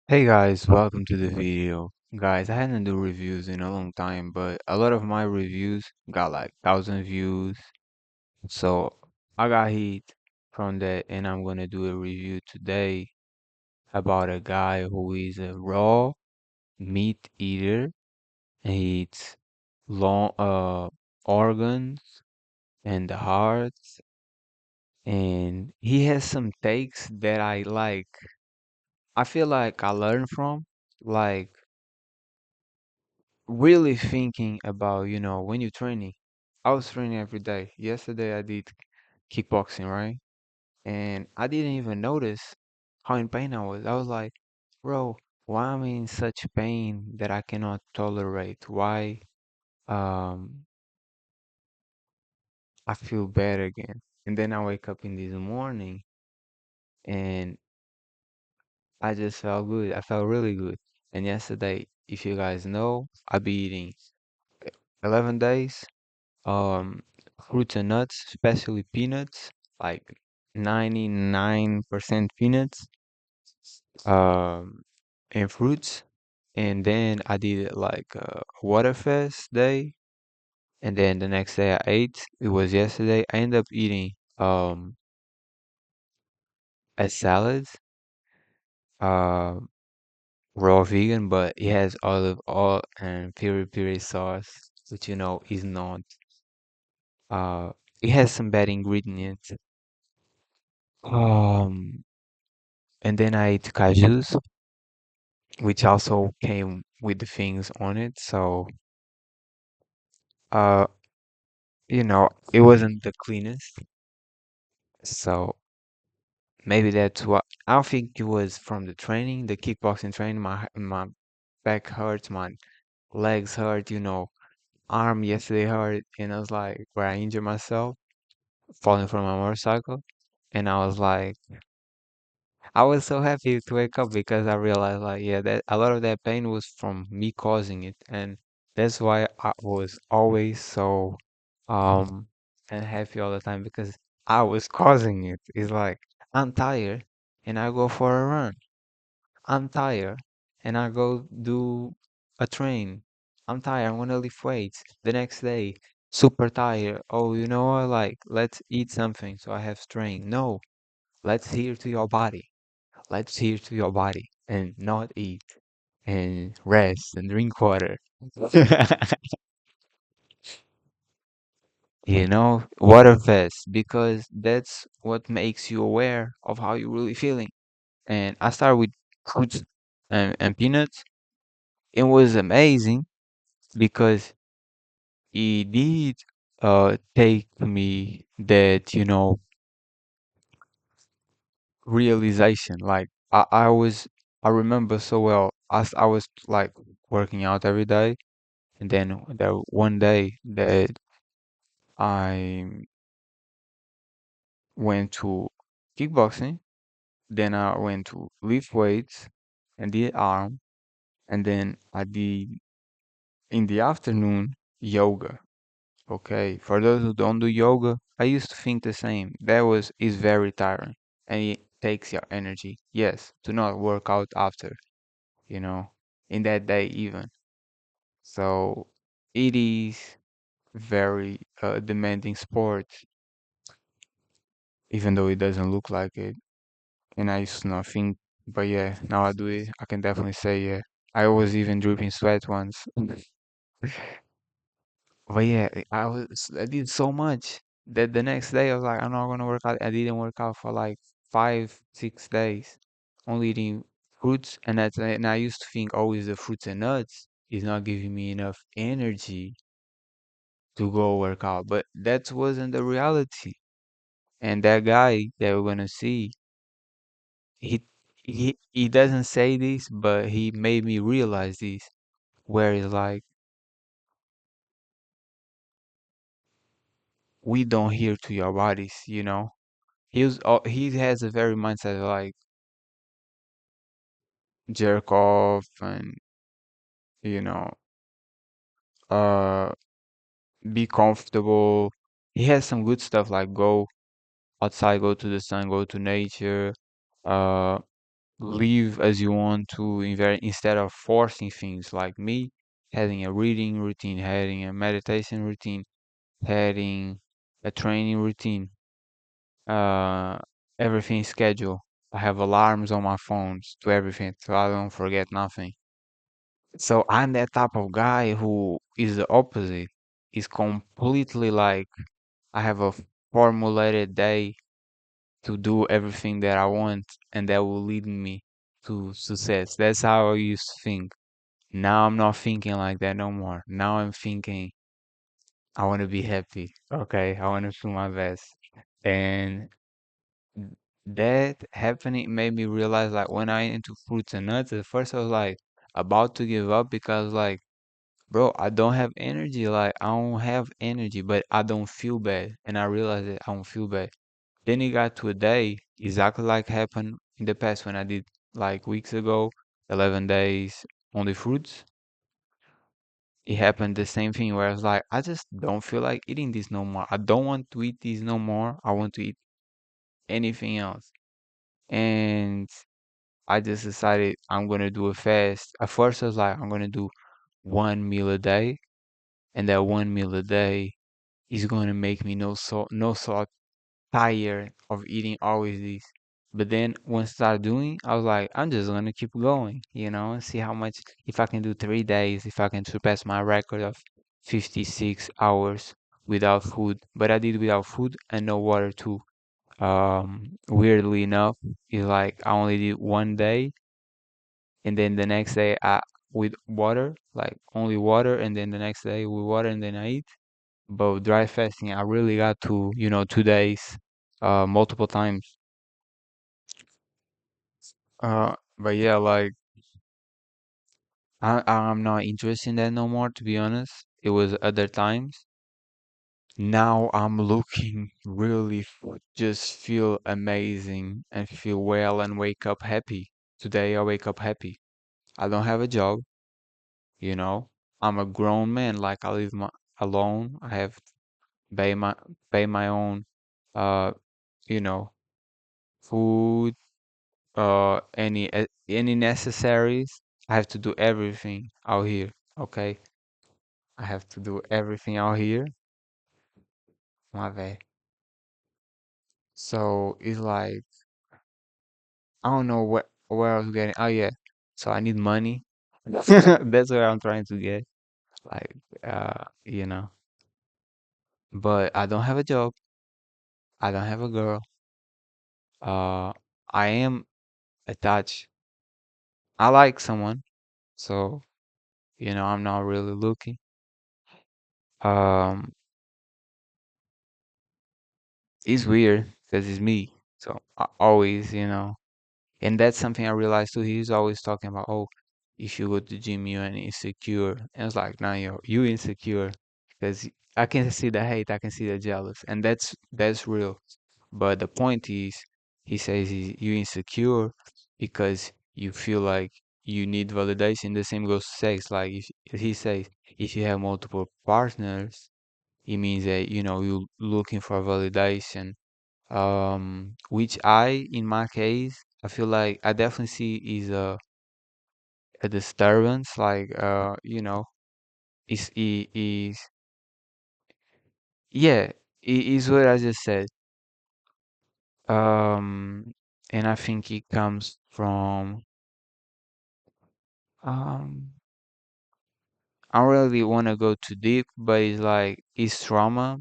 Hey guys, welcome to the video. Guys, I hadn't do reviews in a long time, but a lot of my reviews got like 1,000 views. So I got heat from that, and I'm gonna do a review today about a guy who is a raw meat eater and he eats long organs and the hearts, and he has some takes that I like. I feel like I learned from. Like really thinking about, when you're training. I was training every day. Yesterday I did kickboxing, right? And I didn't even notice how in pain I was. I was like, bro, why am I in such pain that I cannot tolerate? Why um I feel bad again? And then I wake up in this morning and I just felt good. I felt really good. And yesterday, if you guys know, I be eating 11 days fruits and nuts, especially peanuts, like 99% peanuts, um, and fruits. And then I did like a water fast day. And then the next day I ate. It was yesterday. I ended up eating a salad, uh, raw vegan, but it has olive oil and piri piri sauce, which is not. Uh, it has some bad ingredients. Um, and then I ate cashews, which also came with the things on it. So, uh, it wasn't the cleanest. So maybe that's what I don't think it was from the training, the kickboxing training. My back hurts, my legs hurt, arm yesterday hurt, and I was like where I injured myself falling from my motorcycle, and I was like. I was so happy to wake up because I realized like yeah that a lot of that pain was from me causing it and that's why I was always so and happy all the time because I was causing it. It's like I'm tired and I go for a run. I'm tired and I go do a train. I'm tired, I wanna lift weights. The next day, super tired. Oh, you know what? Like let's eat something so I have strength. No, let's hear to your body. Let's hear to your body and not eat and rest and drink water. Water fast because that's what makes you aware of how you're really feeling. And I started with fruits and peanuts. It was amazing because it did take me that, realization. Like I remember so well as I was like working out every day. And then there one day that I went to kickboxing, then I went to lift weights and did arm, and then I did in the afternoon yoga. Okay, for those who don't do yoga, I used to think the same. That was is very tiring and it takes your energy. Yes, to not work out after, you know, in that day even. So it is very demanding sport even though it doesn't look like it. And I used to not think, but yeah, now I do it. I can definitely say, yeah. I was even dripping sweat once. But yeah, I did so much that the next day I was like, I'm not gonna work out. I didn't work out for like 5, 6 days, only eating fruits, and I used to think always the fruits and nuts is not giving me enough energy to go work out, but that wasn't the reality. And that guy that we're gonna see he he doesn't say this, but he made me realize this, where it's like we don't hear to your bodies. He has a very mindset of, like jerk off and you know uh be comfortable. He has some good stuff like go outside, go to the sun, go to nature, uh live as you want to instead of forcing things like me having a reading routine, having a meditation routine, having a training routine, uh, everything scheduled. I have alarms on my phones to everything so I don't forget nothing. So I'm that type of guy who is the opposite. Is completely like I have a formulated day to do everything that I want and that will lead me to success. That's how I used to think. Now I'm not thinking like that no more. Now I'm thinking I want to be happy. Okay, I want to feel my best. And that happening made me realize like when I into fruits and nuts, at first I was like about to give up because like, bro, I don't have energy. Like I don't have energy, but I don't feel bad. And I realized that I don't feel bad. Then it got to a day exactly like happened in the past when I did like weeks ago, 11 days on the fruits. It happened the same thing where I was like, I just don't feel like eating this no more. I don't want to eat this no more. I want to eat anything else. And I just decided I'm gonna do a fast. At first I was like, I'm gonna do one meal a day, and that one meal a day is gonna make me no so tired of eating always this. But then once I started doing, I was like, I'm just gonna keep going, and see how much if I can do 3 days, if I can surpass my record of 56 hours without food. But I did without food and no water too. Weirdly enough, it's like I only did one day, and then the next day I with water, like only water, and then the next day with water, and then I eat. But dry fasting, I really got to, 2 days, multiple times. But yeah, like I'm not interested in that no more, to be honest. It was other times. Now I'm looking really just feel amazing and feel well and wake up happy. Today I wake up happy. I don't have a job, you know. I'm a grown man, like I live alone. I have pay my pay my own, uh, you know, food, any necessaries. I have to do everything out here. Okay, I have to do everything out here. My bad. So it's like I don't know where I was getting. Oh yeah, so I need money. That's where I'm trying to get. Like you know, but I don't have a job. I don't have a girl. Uh, I am attached. I like someone, so I'm not really looking. Um, it's weird because it's me. So I always, and that's something I realized too. He's always talking about, oh, if you go to the gym, you're insecure. And it's like, nah, you insecure because I can see the hate, I can see the jealous, and that's real. But the point is, he says you insecure because you feel like you need validation. The same goes to sex. Like if he says if you have multiple partners, it means that you're looking for validation, which in my case, I feel like I definitely see is a disturbance, like is yeah, is what I just said. Um, and I think it comes from um, I don't really want to go too deep, but it's like it's trauma,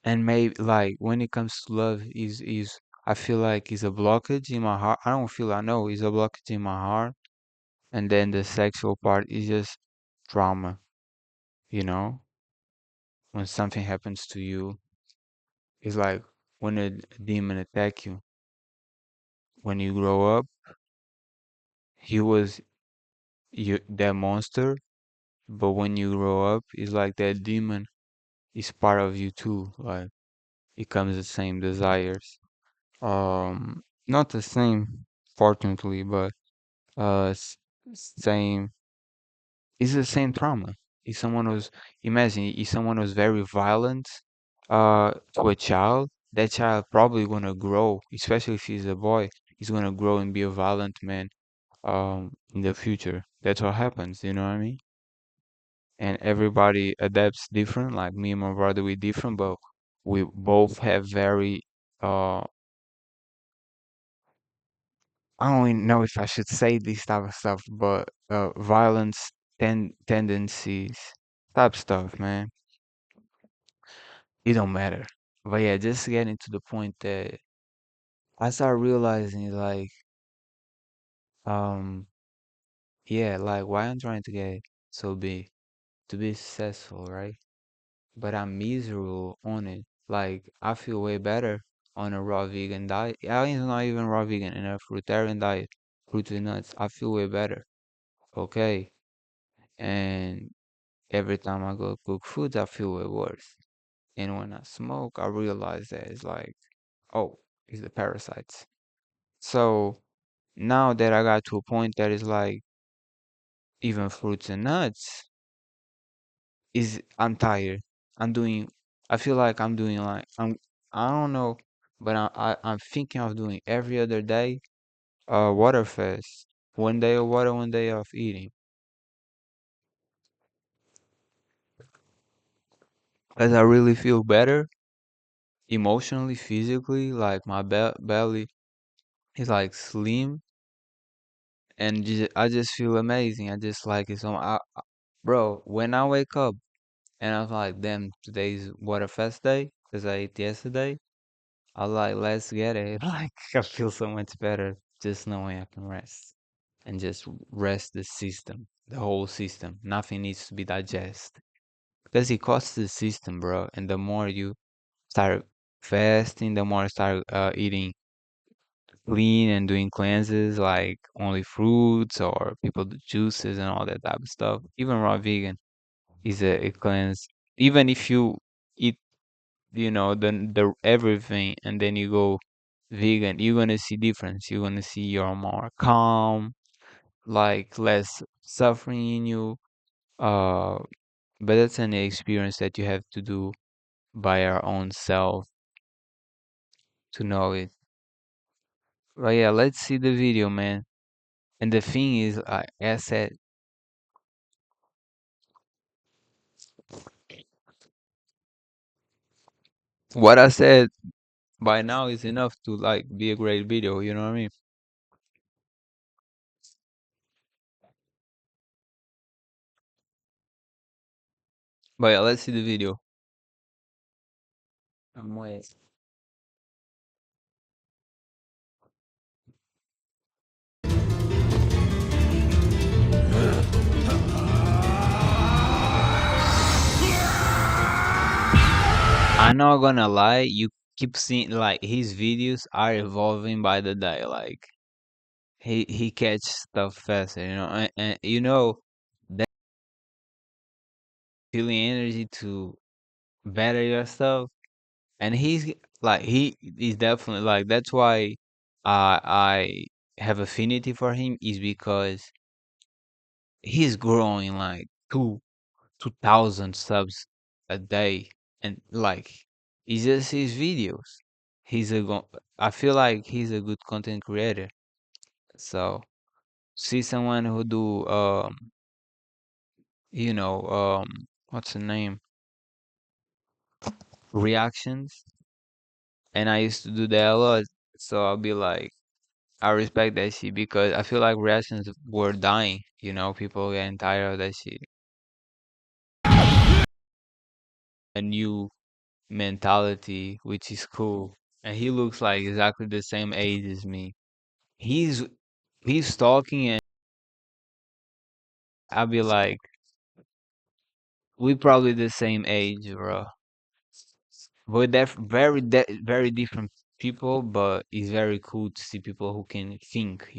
and maybe like when it comes to love, is I feel like it's a blockage in my heart. I don't feel I know it's a blockage in my heart. And then the sexual part is just trauma, you know? When something happens to you, it's like when a demon attack you. When you grow up, he was that monster, but when you grow up, it's like that demon is part of you too. Like it comes the same desires. Not the same, fortunately, but same. It's the same trauma. If someone was, imagine, if someone was very violent, to a child, that child probably gonna grow, especially if he's a boy, he's gonna grow and be a violent man in the future. That's what happens, you know what I mean? And everybody adapts different. Like me and my brother, we different, but we both have very uh I don't even know if I should say this type of stuff, but violence tendencies type stuff, man. It don't matter. But yeah, just getting to the point that I start realizing like um yeah, like why I'm trying to get so big to be successful, right? But I'm miserable on it. Like I feel way better on a raw vegan diet. I mean, not even raw vegan, in a fruitarian diet, fruits and nuts. I feel way better. Okay. And every time I go cook foods, I feel way worse. And when I smoke, I realize that it's like, oh, it's the parasites. So now that I got to a point that is like even fruits and nuts is I'm tired. I'm doing I feel like I'm doing like I don't know, but I'm thinking of doing every other day water fast. One day of water, one day of eating. As I really feel better emotionally, physically, like my belly is like slim and I just feel amazing. I just like it so bro, when I wake up and I was like, damn, today's water fast day because I ate yesterday. I like, let's get it. Like, I feel so much better just knowing I can rest and just rest the system, the whole system. Nothing needs to be digested because it costs the system, bro. And the more you start fasting, the more you start eating clean and doing cleanses like only fruits or people do juices and all that type of stuff. Even raw vegan is a cleanse. Even if you eat the everything and then you go vegan, you're gonna see difference. You're gonna see you're more calm, like less suffering in you. Uh, but that's an experience that you have to do by your own self to know it. But yeah, let's see the video, man. And the thing is, I said, what I said by now is enough to like be a great video. You know what I mean? But yeah, let's see the video. Vamos. I'm not gonna lie, you keep seeing like his videos are evolving by the day. Like he catch stuff faster, and that feeling energy to better yourself. And he's like he is definitely like that's why I have affinity for him is because he's growing like 2,000 subs a day, and like it's just his videos. I feel like he's a good content creator. So see someone who do what's the name, reactions, and I used to do that a lot. So I'll be like, I respect that shit because I feel like reactions were dying. People getting tired of that shit. A new mentality, which is cool. And he looks like exactly the same age as me. He's he's talking, and I'll be like, we probably the same age, bro. We're very different people, but it's very cool to see people who can think.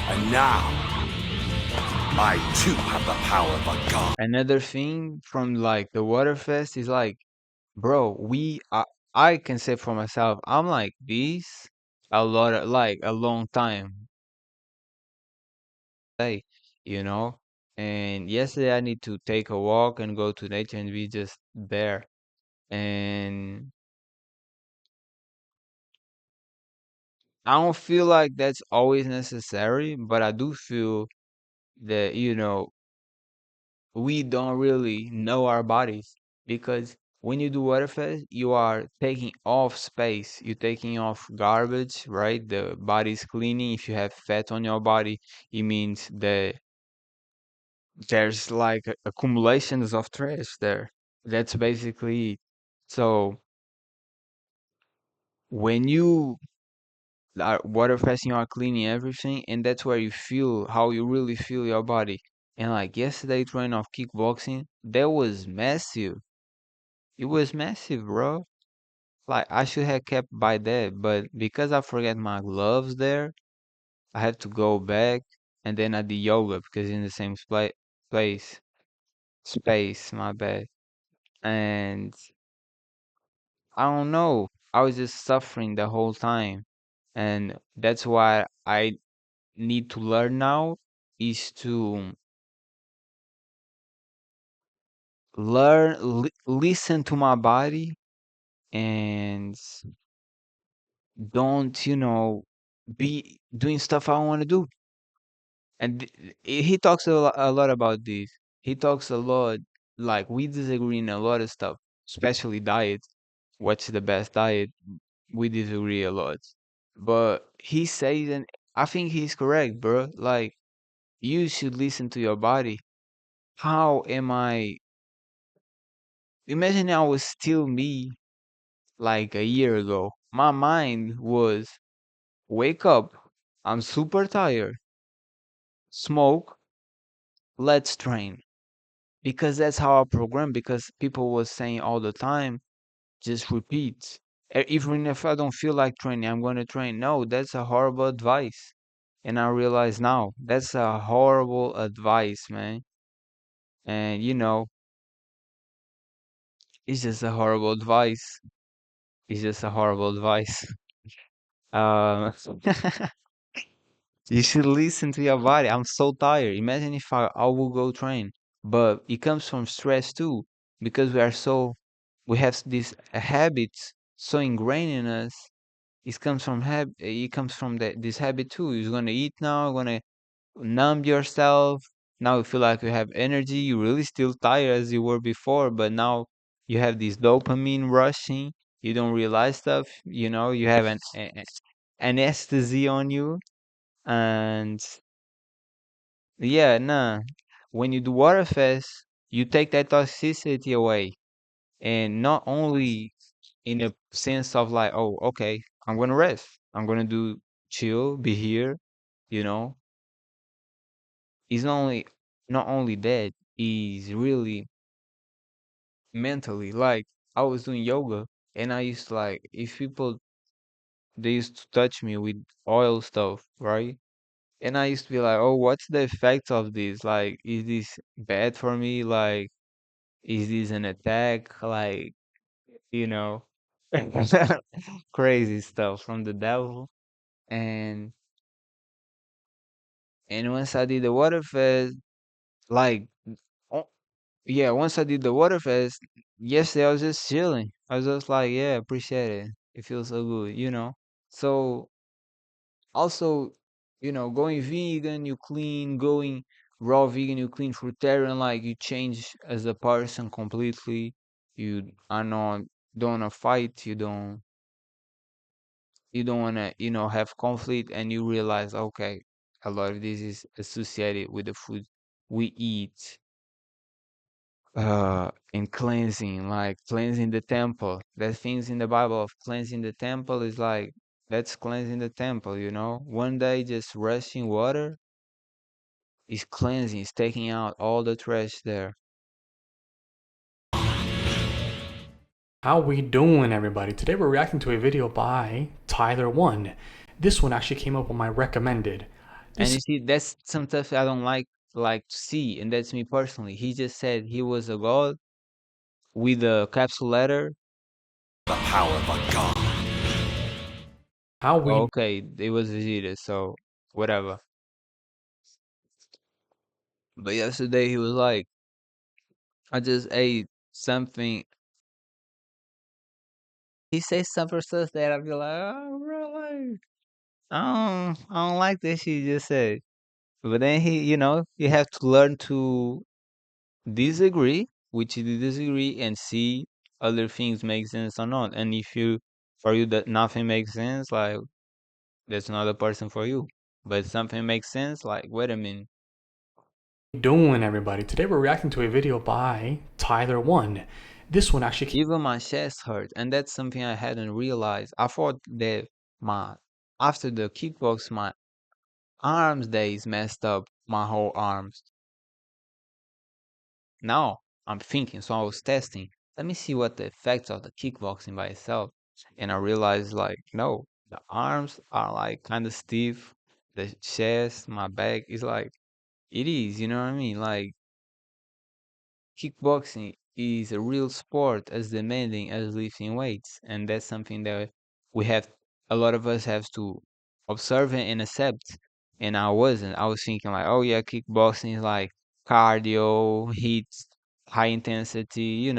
And now, I too have the power of a god. Another thing from like the Waterfest is like, bro, I can say for myself, I'm like this a lot of like a long time. Hey. you know. And yesterday I need to take a walk and go to nature and be just there. And I don't feel like that's always necessary, but I do feel that, we don't really know our bodies because when you do water fast, you are taking off space. You're taking off garbage, right? The body's cleaning. If you have fat on your body, it means that there's like accumulations of trash there. That's basically it. So when you are water fasting, you are cleaning everything, and that's where you feel how you really feel your body. And like yesterday, training of kickboxing, that was massive. It was massive, bro. Like I should have kept by that, but because I forget my gloves there, I had to go back, and then I did yoga because in the same place, space, my bad. And I don't know, I was just suffering the whole time, and that's why I need to learn now is to listen to my body and don't, be doing stuff I don't want to do. And he talks a lot about this. He talks a lot, like we disagree in a lot of stuff, especially diet. What's the best diet? We disagree a lot. But he says, and I think he's correct, bro. Like, you should listen to your body. How am I? Imagine I was still me like a year ago. My mind was wake up. I'm super tired. Smoke. Let's train. Because that's how I program. Because people was saying all the time, just repeat. Even if I don't feel like training, I'm going to train. No, that's a horrible advice. And I realize now that's a horrible advice, man. And it's just a horrible advice. It's just a horrible advice. Um, you should listen to your body. I'm so tired. Imagine if I will go train. But it comes from stress too, because we have these habits so ingrained in us. It comes from this habit too. You're gonna eat now, gonna numb yourself. Now you feel like you have energy. You're really still tired as you were before, but now you have this dopamine rushing. You don't realize stuff. You have anesthesia on you, and yeah, nah. When you do water fast, you take that toxicity away, and not only in a sense of like, oh, okay, I'm gonna rest. I'm gonna do chill, be here. You know, it's not only that. Is really mentally. Like I was doing yoga, and I used to like if people they used to touch me with oil stuff, right? And I used to be like, oh, what's the effect of this? Like, is this bad for me? Like, is this an attack? Like, you know, crazy stuff from the devil. And and once I did the water fest, like, oh, yeah, once I did the water fest, yesterday I was just chilling. I was just like, yeah, appreciate it. It feels so good. So also, going vegan, you clean, going raw vegan, you clean fruitarian, like you change as a person completely. You are not don't wanna fight, you don't wanna, have conflict and you realize, okay, a lot of this is associated with the food we eat. In cleansing, like cleansing the temple. That things in the Bible of cleansing the temple is like that's cleansing the temple. One day just rushing water is cleansing, is taking out all the trash there. How we doing, everybody? Today we're reacting to a video by Tyler1. This one actually came up on my recommended. And This you see, that's some stuff I don't like to see, and that's me personally. He just said he was a god with a capsule letter. The power of a god. how we Okay, it was Vegeta, so whatever. But yesterday he was like, I just ate something. He says some for stuff that I be like, oh, bro, like, I don't like this shit you just said. But then you have to learn to disagree, which you disagree, and see other things make sense or not. And if for you that nothing makes sense, like that's another person for you. But something makes sense, like wait a minute. Doing everybody? Today we're reacting to a video by Tyler1. This one actually came Even my chest hurt, and that's something I hadn't realized. I thought that my after the kickbox, my arms days messed up my whole arms. Now I'm thinking, so I was testing. Let me see what the effects of the kickboxing by itself, and I realized like no, the arms are like kind of stiff. The chest, my back is like it is. You know what I mean? Like kickboxing is a real sport as demanding as lifting weights, and that's something that we have a lot of us have to observe and accept. And I wasn't. I was thinking like, oh yeah, kickboxing is like cardio, hits, high intensity,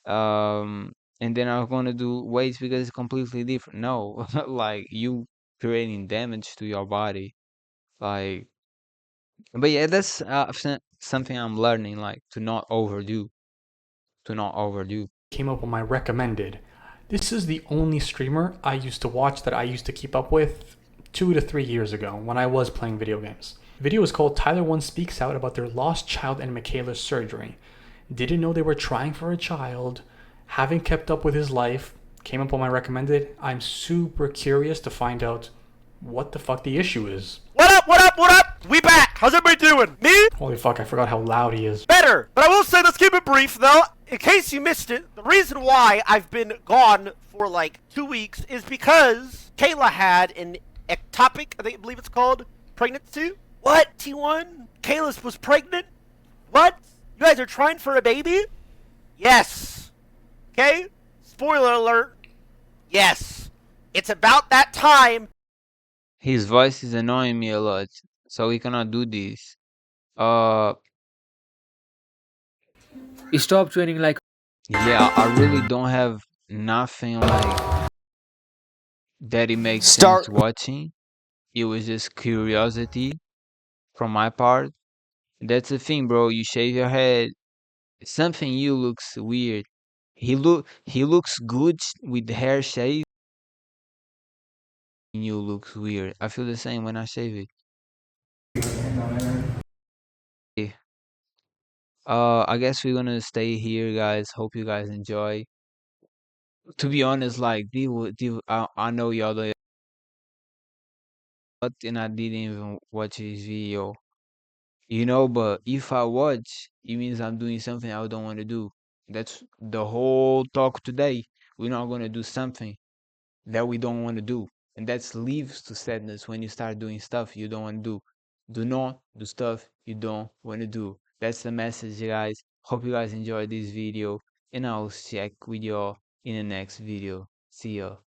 um, and then I was gonna do weights because it's completely different. No, like you creating damage to your body, like. But yeah, that's something I'm learning, like to not overdo. up on my recommended. This is the only streamer I used to watch that I used to keep up with 2 to 3 years ago when I was playing video games. The video is called Tyler1 Speaks Out about their lost child and Michaela's surgery. Didn't know they were trying for a child, haven't kept up with his life, came up on my recommended. I'm super curious to find out what the fuck the issue is. What up, what up, what up? We back. How's everybody doing? Me? Holy fuck, I forgot how loud he is. Better. But I will say, let's keep it brief, though. In case you missed it, the reason why I've been gone for like 2 weeks is because Kayla had an ectopic, I believe it's called, pregnancy. What, T1? Kayla was pregnant? What? You guys are trying for a baby? Yes. Okay? Spoiler alert. Yes. It's about that time. His voice is annoying me a lot, so we cannot do this. Uh, Stop training like yeah, I really don't have nothing like that it makes sense start watching. It was just curiosity from my part. That's the thing, bro. You shave your head, something you looks weird. He looks good with the hair shaved. You looks weird. I feel the same when I shave it. Eh, I guess we're gonna stay here, guys. Hope you guys enjoy. To be honest, like I know y'all don't, but and I didn't even watch his video, But if I watch, it means I'm doing something I don't want to do. That's the whole talk today. We're not gonna do something that we don't want to do, and that's leads to sadness when you start doing stuff you don't want to do. Do not do stuff you don't want to do. That's the message, guys. Hope you guys enjoyed this video, and I'll check with y'all in the next video. See ya.